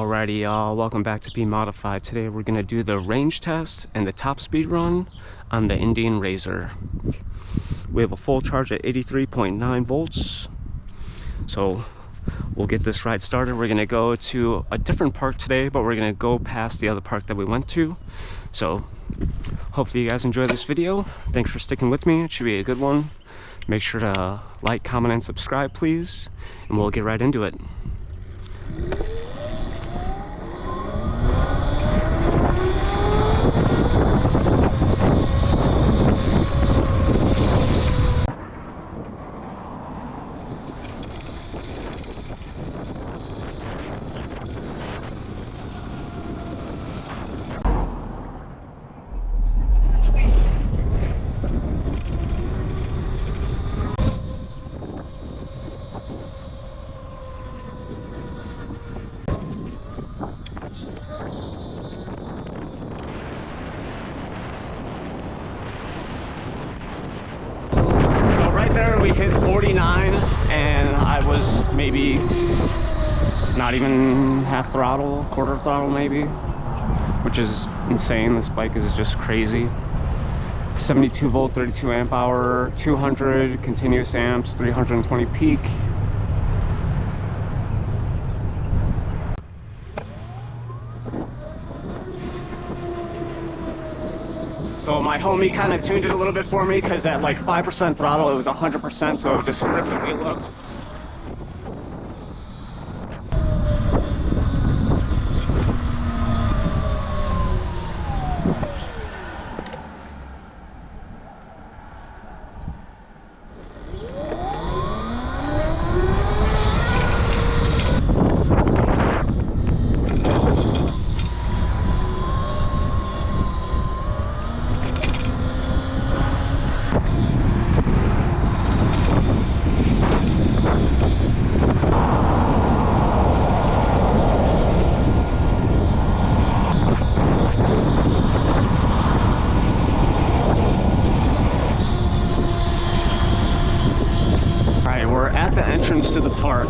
Alrighty y'all, welcome back to Be Modified. Today we're gonna do the range test and the top speed run on the Indian Razor. We have a full charge at 83.9 volts. So we'll get this ride started. We're gonna go to a different park today, but we're gonna go past the other park that we went to. So hopefully you guys enjoy this video. Thanks for sticking with me. It should be a good one. Make sure to like, comment, and subscribe, please. And we'll get right into it. We hit 49 and I was maybe not even half throttle, quarter throttle maybe, which is insane. This bike is just crazy. 72 volt, 32 amp hour, 200 continuous amps, 320 peak. So my homie kind of tuned it a little bit for me because at like 5% throttle it was 100%, so it just ripped the wheel up. Entrance to the park.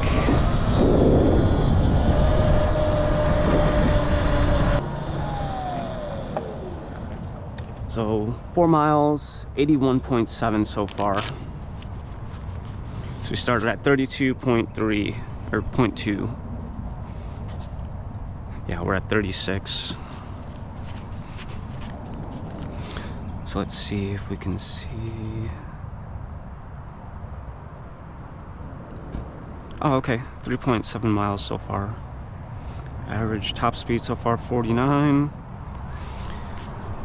So 4 miles, 81.7 so far. So we started at 32.3 or 0.2. Yeah, we're at 36. So let's see if we can see. Oh, okay, 3.7 miles so far. Average top speed so far, 49.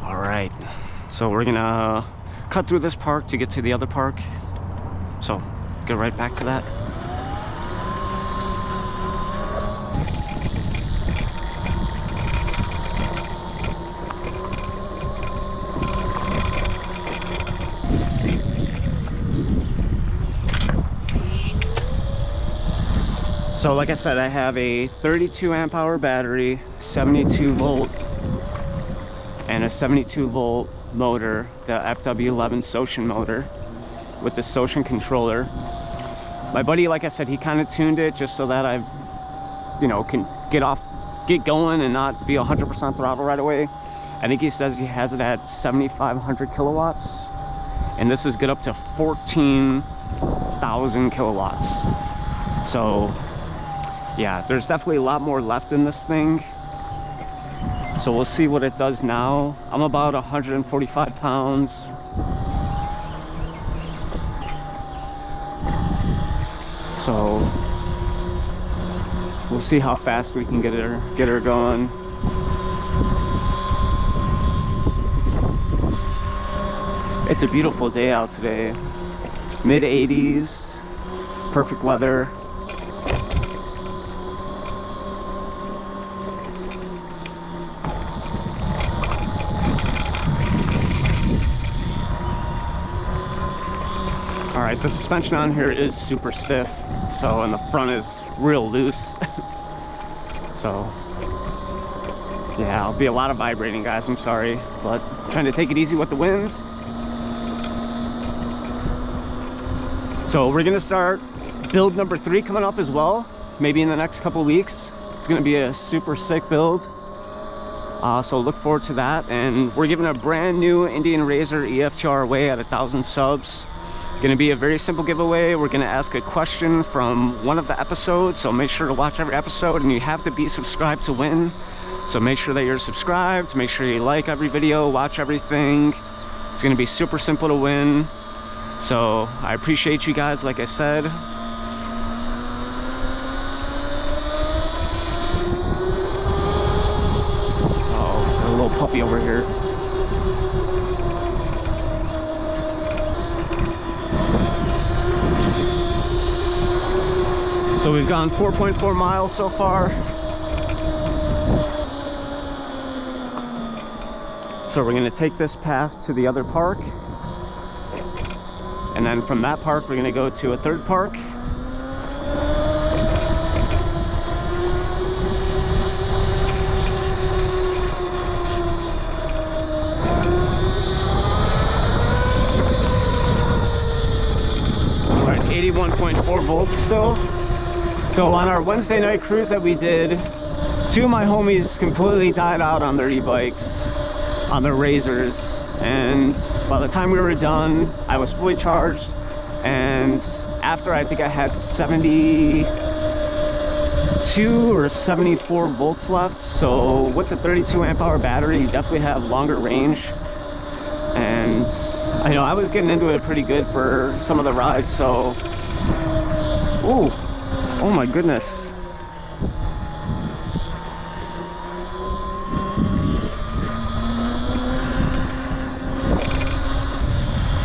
All right, so we're gonna cut through this park to get to the other park. So, get right back to that. So like I said, I have a 32 amp hour battery, 72 volt, and a 72 volt motor, the FW11 Socin motor with the Socin controller. My buddy, like I said, he kind of tuned it just so that I, you know, can get going and not be 100% throttle right away. I think he says he has it at 7,500 kilowatts, and this is good up to 14,000 kilowatts. So yeah, there's definitely a lot more left in this thing. So we'll see what it does now. I'm about 145 pounds. So we'll see how fast we can get her going. It's a beautiful day out today. Mid 80s, perfect weather. Alright, the suspension on here is super stiff, so, and the front is real loose. So yeah, I'll be a lot of vibrating, guys, I'm sorry, but I'm trying to take it easy with the winds. So we're gonna start build number 3 coming up as well, maybe in the next couple weeks. It's gonna be a super sick build. So look forward to that. And we're giving a brand new Indian Razor EFTR away at 1,000 subs. Gonna be a very simple giveaway. We're gonna ask a question from one of the episodes, so make sure to watch every episode, and you have to be subscribed to win. So make sure that you're subscribed, make sure you like every video, watch everything. It's gonna be super simple to win. So I appreciate you guys, like I said. Oh, got a little puppy over here. So we've gone 4.4 miles so far. So we're gonna take this path to the other park. And then from that park, we're gonna go to a third park. We're at 81.4 volts still. So on our Wednesday night cruise that we did, two of my homies completely died out on their e-bikes, on their Razors. And by the time we were done, I was fully charged. And after I think I had 72 or 74 volts left. So with the 32 amp hour battery, you definitely have longer range. And I know I was getting into it pretty good for some of the rides. So, ooh. Oh my goodness.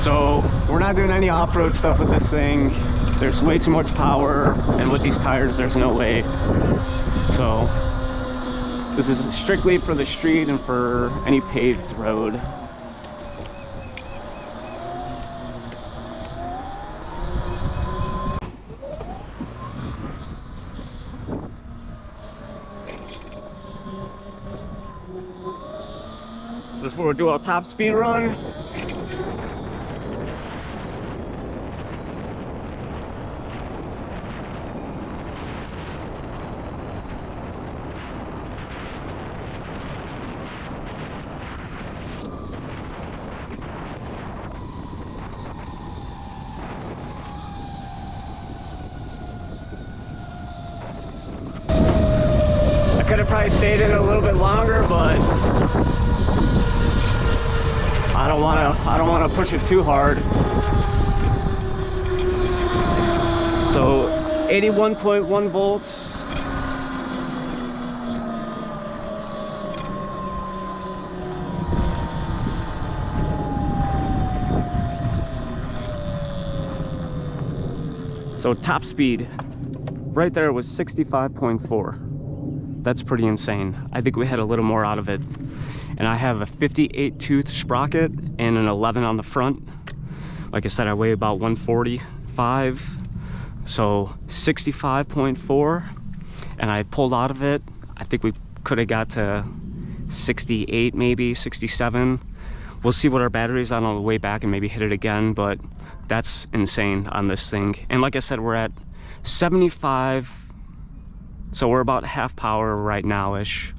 So we're not doing any off-road stuff with this thing. There's way too much power, and with these tires there's no way. So this is strictly for the street and for any paved road. So this is where we'll do our top speed run. I could have probably stayed in it a little bit longer, but I don't want to push it too hard. So 81.1 volts. So top speed right there was 65.4. That's pretty insane. I think we had a little more out of it. And I have a 58 tooth sprocket and an 11 on the front. Like I said, I weigh about 145, so 65.4, and I pulled out of it. I think we could have got to 68, maybe 67. We'll see what our battery's on the way back and maybe hit it again, but that's insane on this thing. And like I said, we're at 75, so we're about half power right now-ish.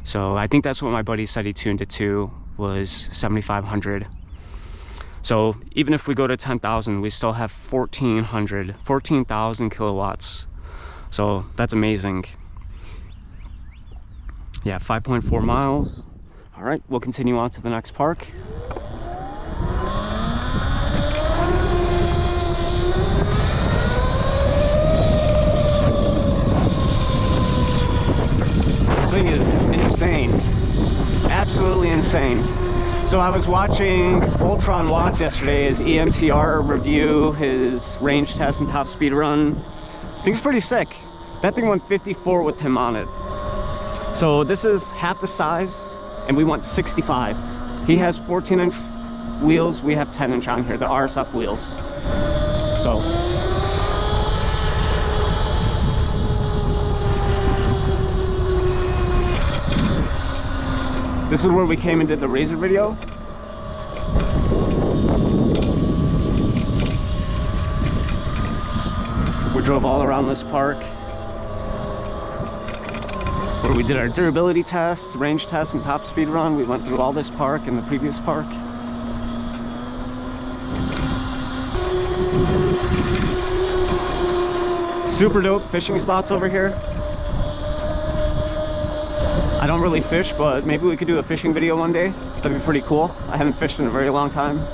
So I think that's what my buddy said he tuned it to, was 7,500. So even if we go to 10,000, we still have 14,000 kilowatts. So that's amazing. Yeah, 5.4 miles. All right, we'll continue on to the next park. This thing is insane, absolutely insane. So I was watching Voltron Watts yesterday, his EMTR review, his range test and top speed run. Thing's pretty sick. That thing went 54 with him on it. So this is half the size, and we went 65. He has 14-inch wheels, we have 10-inch on here, the RSF wheels. So this is where we came and did the Razor video. We drove all around this park. where we did our durability test, range test, and top speed run. We went through all this park and the previous park. Super dope fishing spots over here. I don't really fish, but maybe we could do a fishing video one day. That'd be pretty cool. I haven't fished in a very long time.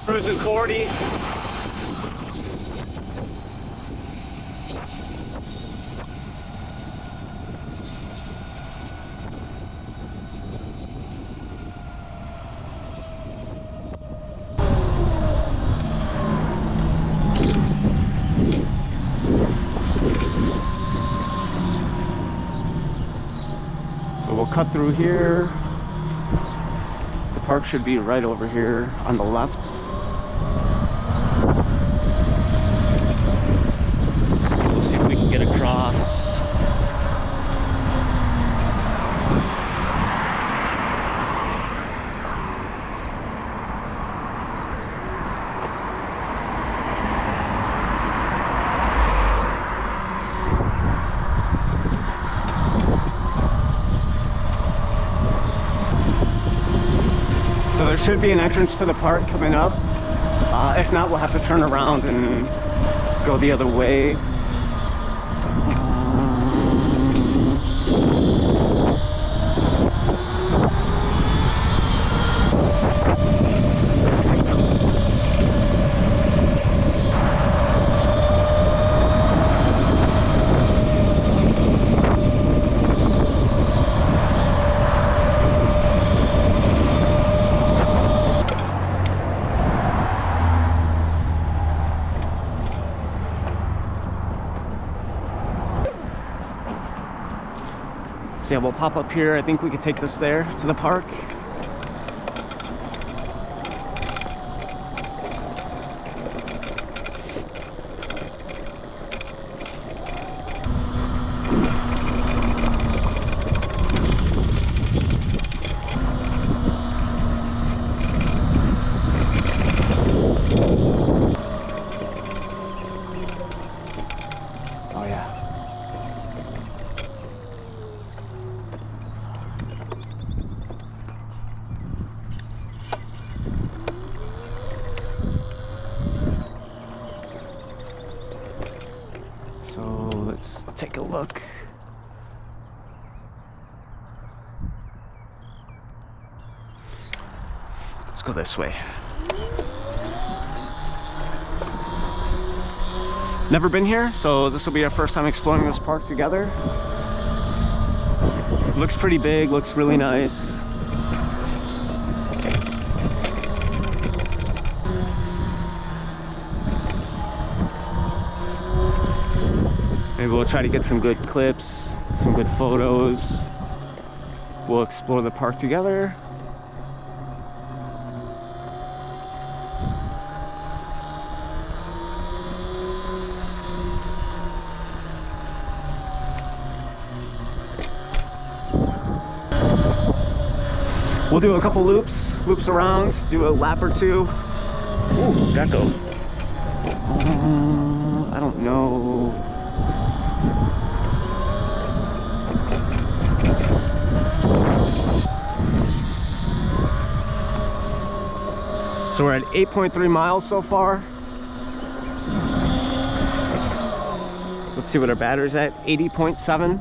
Cruising 40. So we'll cut through here. The park should be right over here on the left. See if we can get across. So there should be an entrance to the park coming up. If not, we'll have to turn around and go the other way. So yeah, we'll pop up here. I think we could take this there to the park. Oh yeah. So let's take a look. Let's go this way. Never been here, so this will be our first time exploring this park together. Looks pretty big, looks really nice. Maybe we'll try to get some good clips, some good photos. We'll explore the park together. We'll do a couple loops around, do a lap or two. Ooh, gecko. I don't know. So we're at 8.3 miles so far. Let's see what our battery's at, 80.7.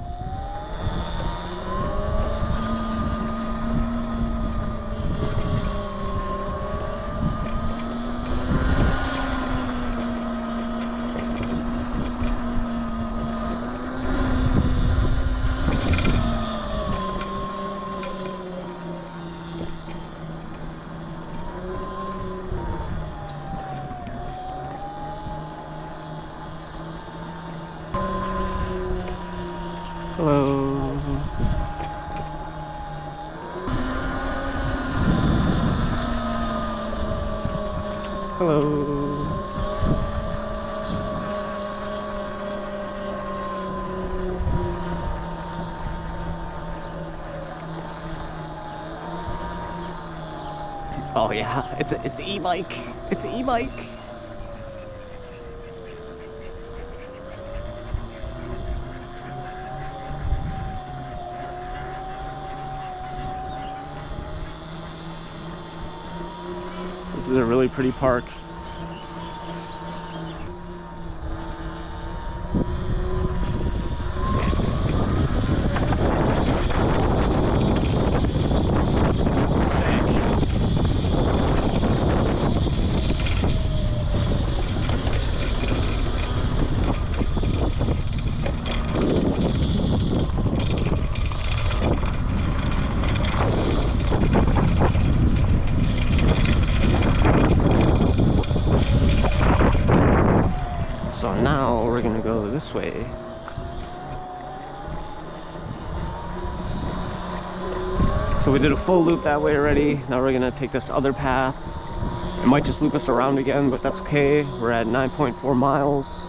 Hello. Hello. Oh yeah, it's an e-bike. It's an e-bike. This is a really pretty park. So now we're gonna go this way. So we did a full loop that way already. Now we're gonna take this other path. It might just loop us around again, but that's okay. We're at 9.4 miles.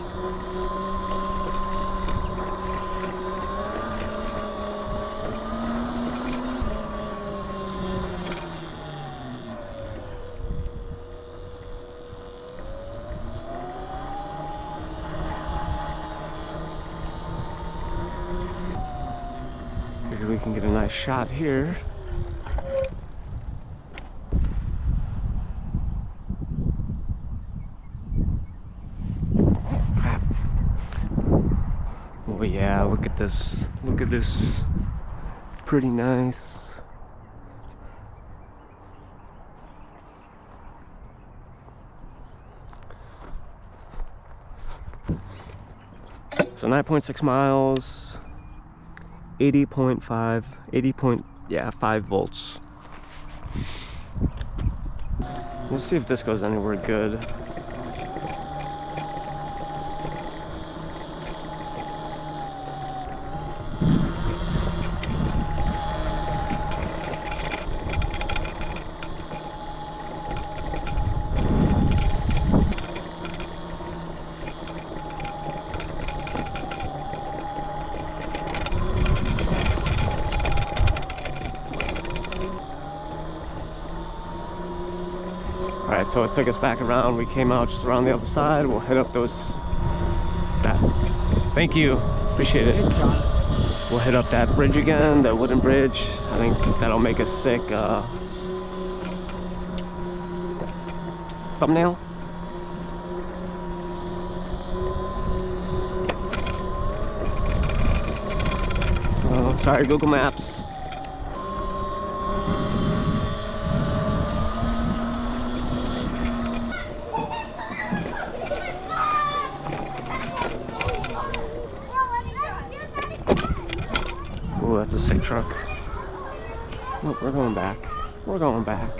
Maybe we can get a nice shot here. Crap. Oh yeah, look at this. Look at this. Pretty nice. So 9.6 miles, 5 volts. We'll see if this goes anywhere good. Alright, so it took us back around. We came out just around the other side. We'll head up those... Thank you. Appreciate it. We'll hit up that bridge again, that wooden bridge. I think that'll make a sick thumbnail. Oh, sorry, Google Maps. Ooh, that's a sick truck. Look, we're going back. We're going back.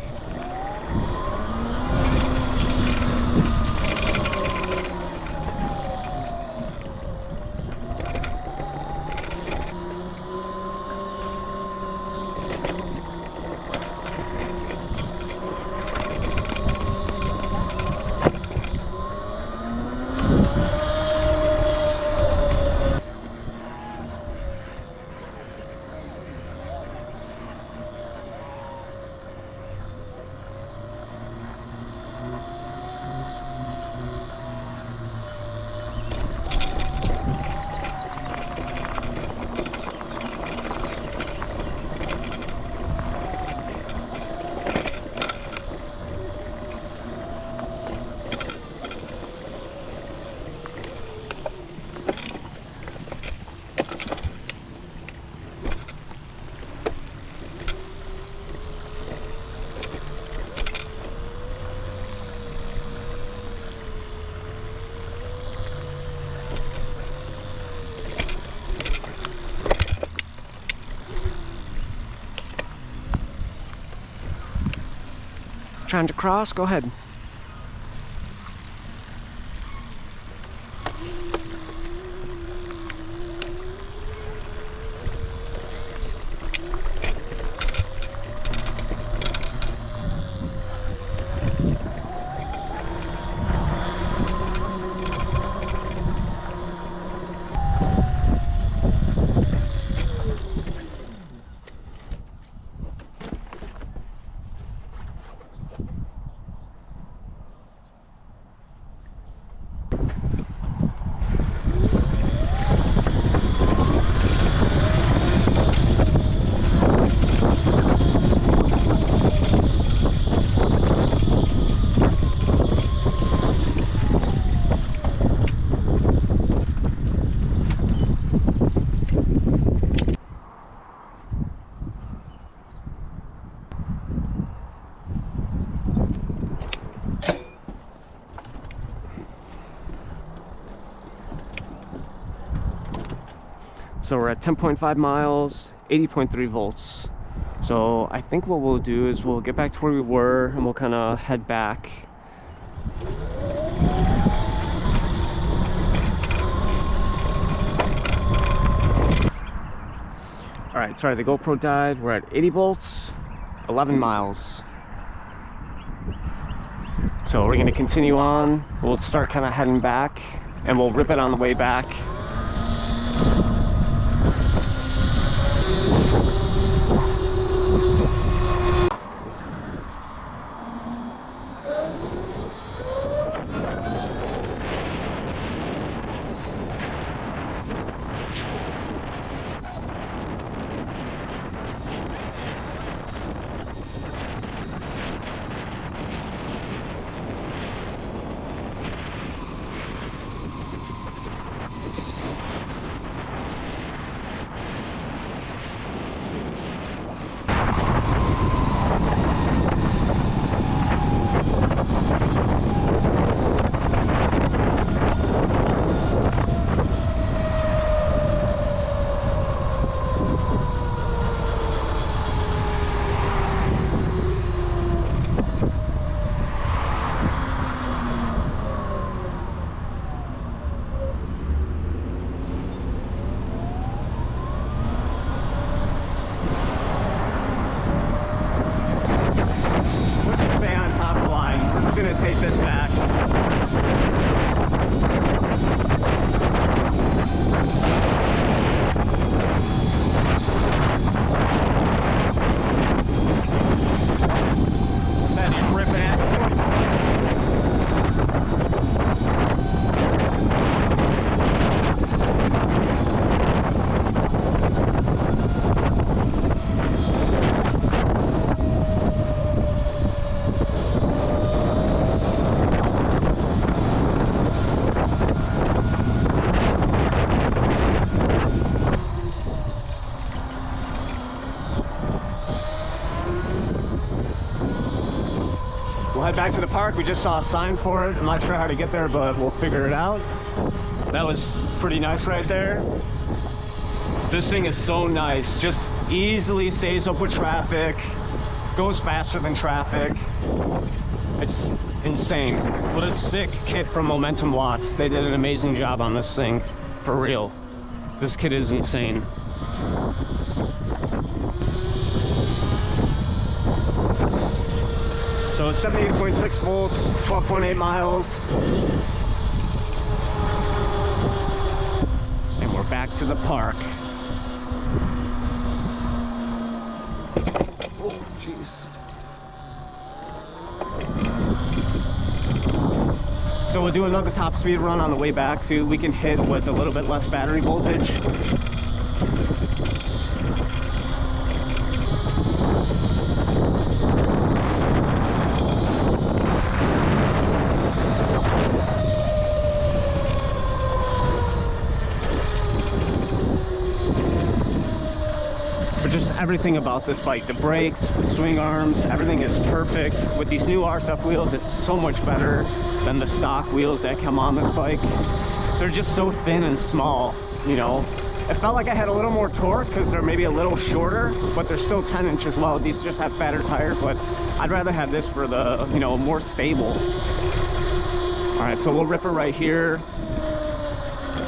Trying to cross? Go ahead. So we're at 10.5 miles, 80.3 volts. So I think what we'll do is we'll get back to where we were and we'll kind of head back. All right, sorry, the GoPro died. We're at 80 volts, 11 miles. So we're gonna continue on. We'll start kind of heading back and we'll rip it on the way back. Take this back. Steady, rip it. We'll head back to the park. We just saw a sign for it. I'm not sure how to get there, but we'll figure it out. That was pretty nice right there. This thing is so nice. Just easily stays up with traffic, goes faster than traffic. It's insane. What a sick kit from Momentum Watts. They did an amazing job on this thing, for real. This kit is insane. So 78.6 volts, 12.8 miles. And we're back to the park. Oh, jeez. So we'll do another top speed run on the way back so we can hit with a little bit less battery voltage. Just everything about this bike, the brakes, the swing arms, everything is perfect. With these new RSF wheels, it's so much better than the stock wheels that come on this bike. They're just so thin and small, you know. It felt like I had a little more torque because they're maybe a little shorter, but they're still 10 inches well. These just have fatter tires, but I'd rather have this for the, you know, more stable. All right, so we'll rip it right here.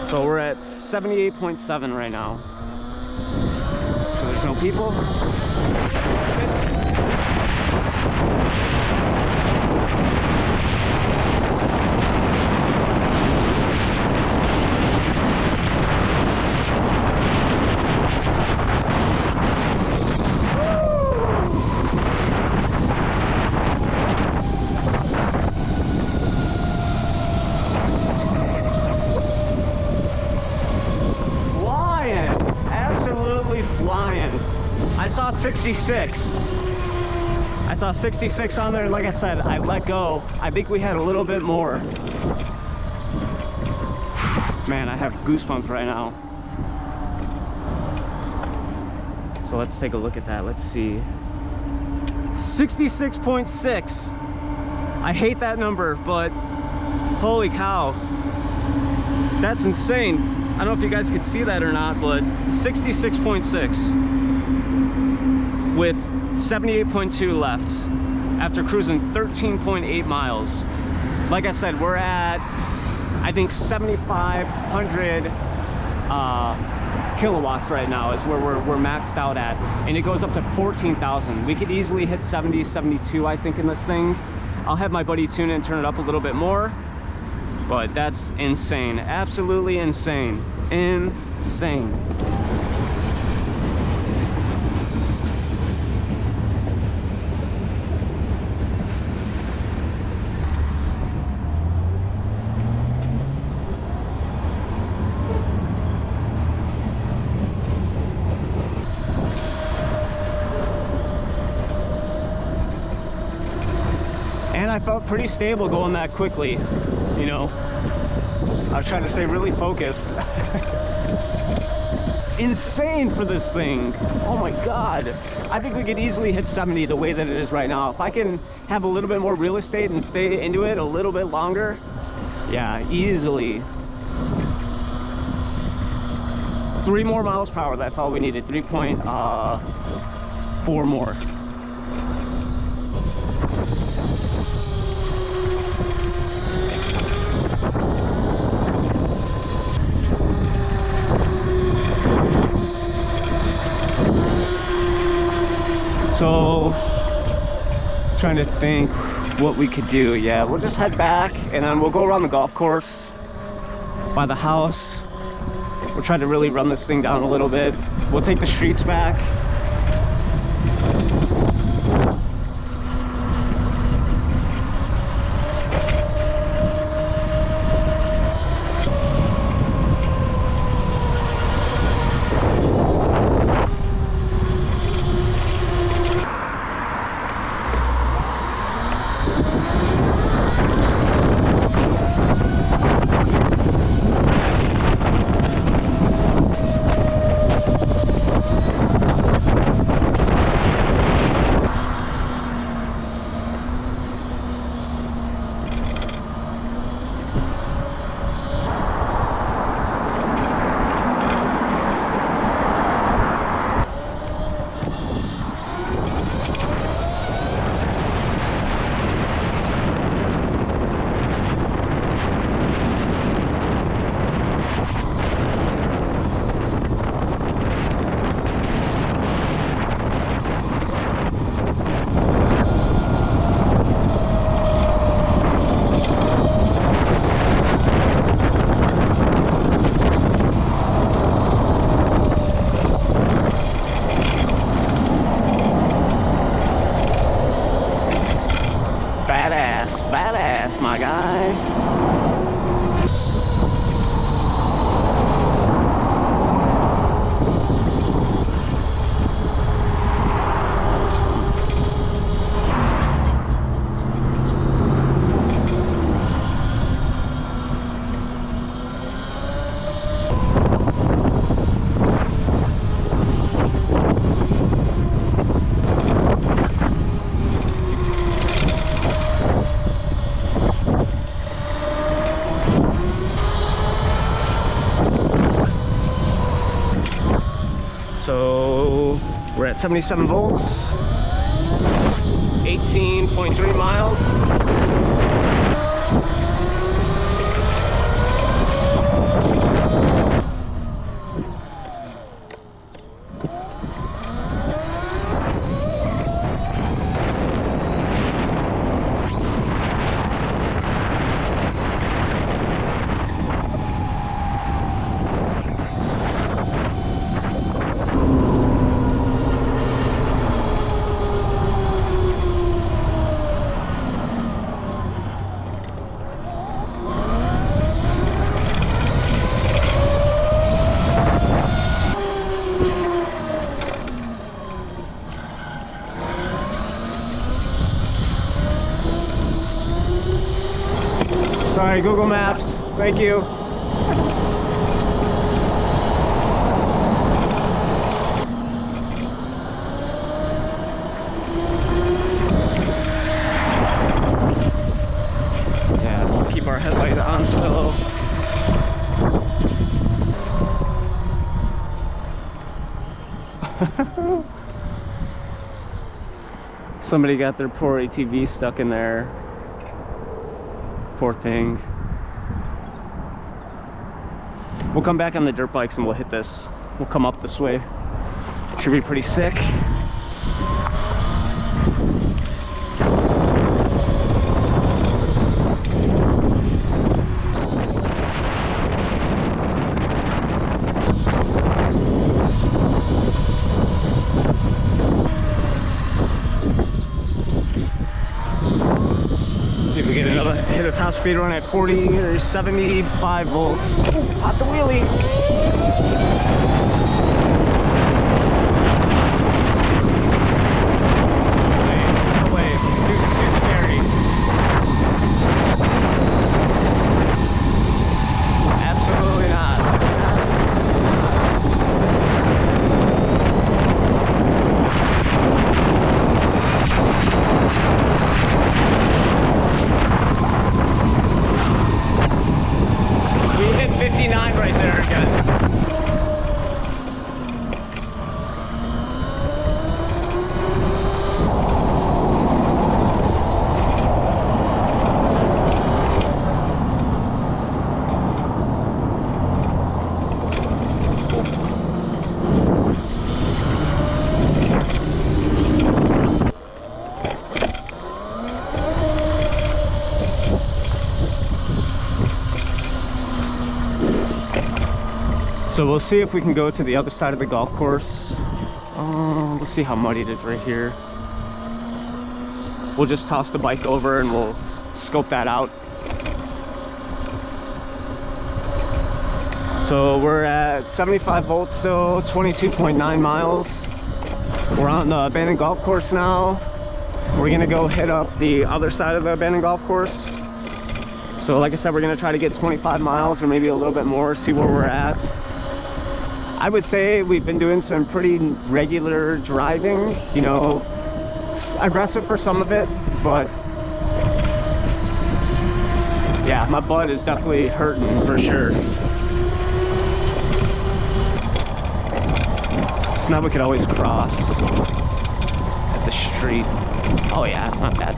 So we're at 78.7 right now. There's no people. I saw 66. I saw 66 on there, and like I said, I let go. I think we had a little bit more. Man, I have goosebumps right now. So let's take a look at that. Let's see. 66.6. I hate that number, but holy cow. That's insane. I don't know if you guys could see that or not, but 66.6 with 78.2 left after cruising 13.8 miles. Like I said, we're at, I think 7,500 kilowatts right now is where we're maxed out at, and it goes up to 14,000. We could easily hit 70, 72, I think, in this thing. I'll have my buddy tune in and turn it up a little bit more, but that's insane. Absolutely insane. Insane. And I felt pretty stable going that quickly, you know. I was trying to stay really focused. Insane for this thing. Oh my God. I think we could easily hit 70 the way that it is right now. If I can have a little bit more real estate and stay into it a little bit longer, yeah, easily. 3 more miles per hour, that's all we needed. 3.4 more. So, trying to think what we could do. Yeah, we'll just head back and then we'll go around the golf course by the house. We'll try to really run this thing down a little bit. We'll take the streets back. Badass, my guy. So we're at 77 volts, 18.3 miles. Sorry, Google Maps. Thank you. Yeah, we'll keep our headlight on still. Somebody got their poor ATV stuck in there. Poor thing. We'll come back on the dirt bikes and we'll hit this. We'll come up this way. Should be pretty sick. See if we get another hit a top speed run at 40 or 75 volts. Ooh, pop the wheelie. So we'll see if we can go to the other side of the golf course. Let's see how muddy it is right here. We'll just toss the bike over and we'll scope that out. So we're at 75 volts still, 22.9 miles. We're on the abandoned golf course now. We're gonna go hit up the other side of the abandoned golf course. So like I said, we're gonna try to get 25 miles or maybe a little bit more, see where we're at. I would say we've been doing some pretty regular driving, you know, aggressive for some of it, but yeah, my butt is definitely hurting for sure. So now we could always cross at the street. Oh yeah, it's not bad.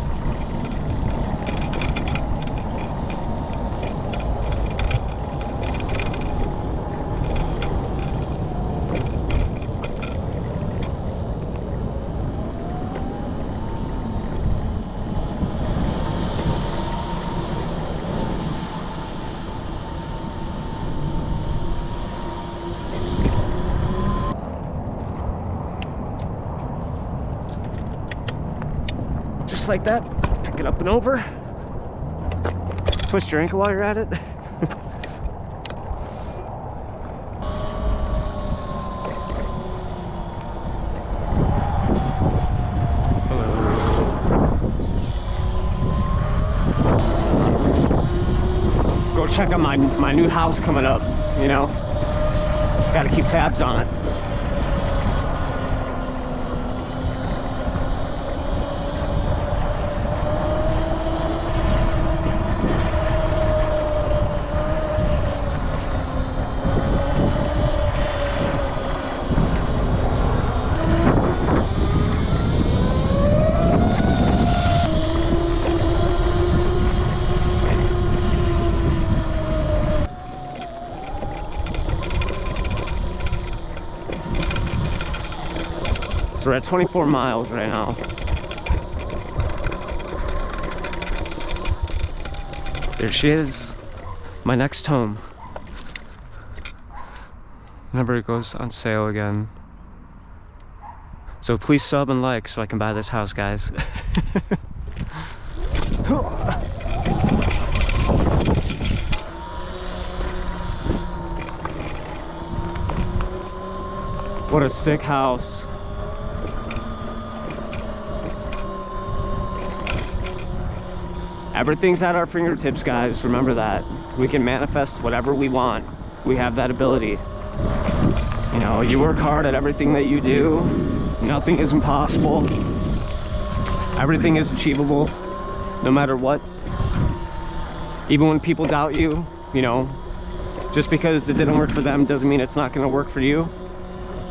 Just like that, pick it up and over. Twist your ankle while you're at it. Go check out my new house coming up, you know. Gotta keep tabs on it. We're at 24 miles right now. There she is, my next home. Whenever it goes on sale again. So please sub and like so I can buy this house, guys. What a sick house. Everything's at our fingertips, guys. Remember that. We can manifest whatever we want. We have that ability. You know, you work hard at everything that you do. Nothing is impossible. Everything is achievable, no matter what. Even when people doubt you, you know, just because it didn't work for them doesn't mean it's not going to work for you.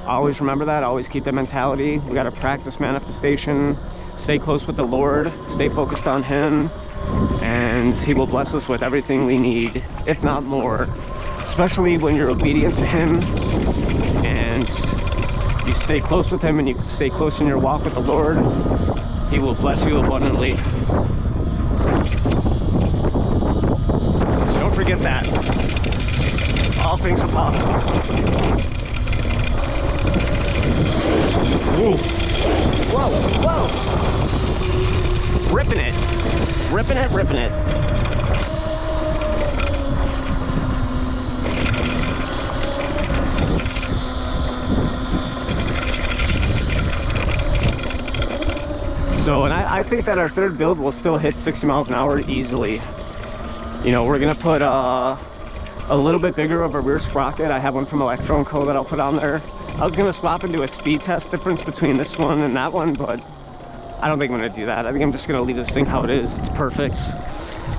Always remember that. Always keep that mentality. We got to practice manifestation. stay close with the Lord, stay focused on Him, and He will bless us with everything we need, if not more. Especially when you're obedient to Him and you stay close with Him and you stay close in your walk with the Lord, He will bless you abundantly. So don't forget that. All things are possible. Ooh. Whoa, whoa! Ripping it. Ripping it, ripping it. So, and I think that our third build will still hit 60 miles an hour easily. You know, we're gonna put a little bit bigger of a rear sprocket. I have one from Electron Co that I'll put on there. I was gonna swap and do a speed test difference between this one and that one, but I don't think I'm gonna do that. I think I'm just gonna leave this thing how it is. It's perfect.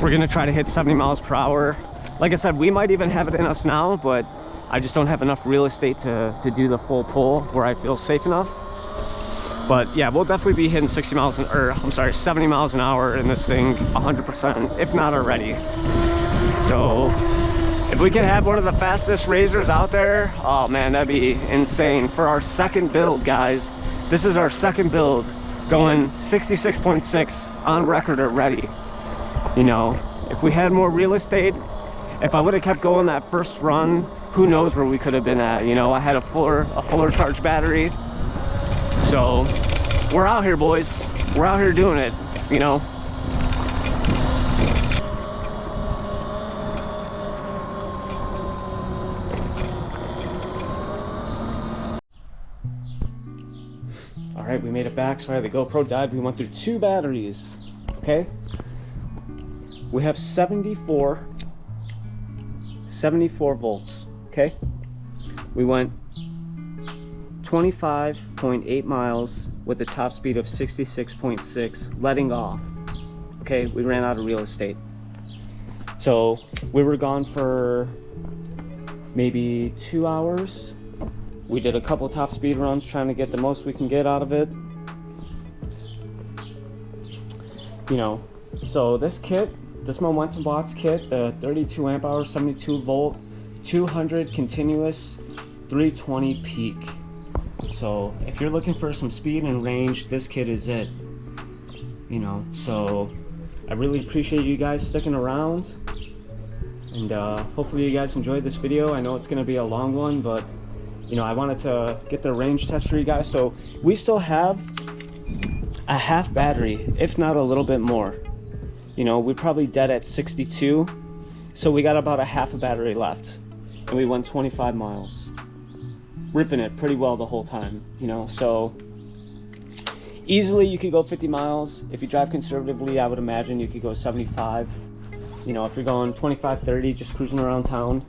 We're gonna try to hit 70 miles per hour. Like I said, we might even have it in us now, but I just don't have enough real estate to do the full pull where I feel safe enough. But yeah, we'll definitely be hitting 70 miles an hour in this thing 100%, if not already. So if we can have one of the fastest RZRs out there, oh man, that'd be insane. For our second build, guys, this is our second build, going 66.6 on record already. You know, if we had more real estate, if I would have kept going that first run, who knows where we could have been at. You know, I had a fuller charged battery. So we're out here, boys. We're out here doing it, you know. All right, we made it back. Sorry, the GoPro died. We went through 2 batteries, okay? We have 74 volts, okay? We went 25.8 miles with a top speed of 66.6, letting off. Okay, we ran out of real estate. So we were gone for maybe 2 hours. We did a couple top speed runs trying to get the most we can get out of it. You know, so this kit, this Momentum Box kit, the 32 amp hour, 72 volt, 200 continuous, 320 peak. So if you're looking for some speed and range, this kit is it. You know, so I really appreciate you guys sticking around, and hopefully you guys enjoyed this video. I know it's going to be a long one, but you know, I wanted to get the range test for you guys. So we still have a half battery, if not a little bit more. You know, we're probably dead at 62, so we got about a half a battery left, and we went 25 miles. Ripping it pretty well the whole time, you know. So easily you could go 50 miles. If you drive conservatively, I would imagine you could go 75. You know, if you're going 25, 30, just cruising around town.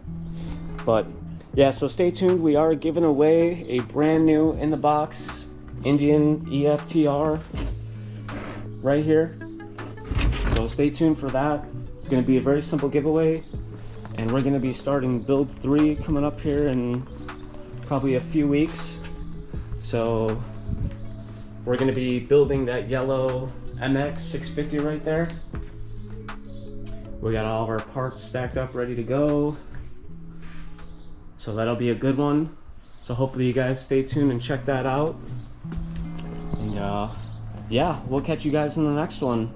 But yeah, so stay tuned. We are giving away a brand new in the box Indian EFTR right here. So stay tuned for that. It's going to be a very simple giveaway, and we're going to be starting build 3 coming up here in probably a few weeks. So we're going to be building that yellow MX 650 right there. We got all of our parts stacked up ready to go, so that'll be a good one. So hopefully you guys stay tuned and check that out, and yeah, we'll catch you guys in the next one.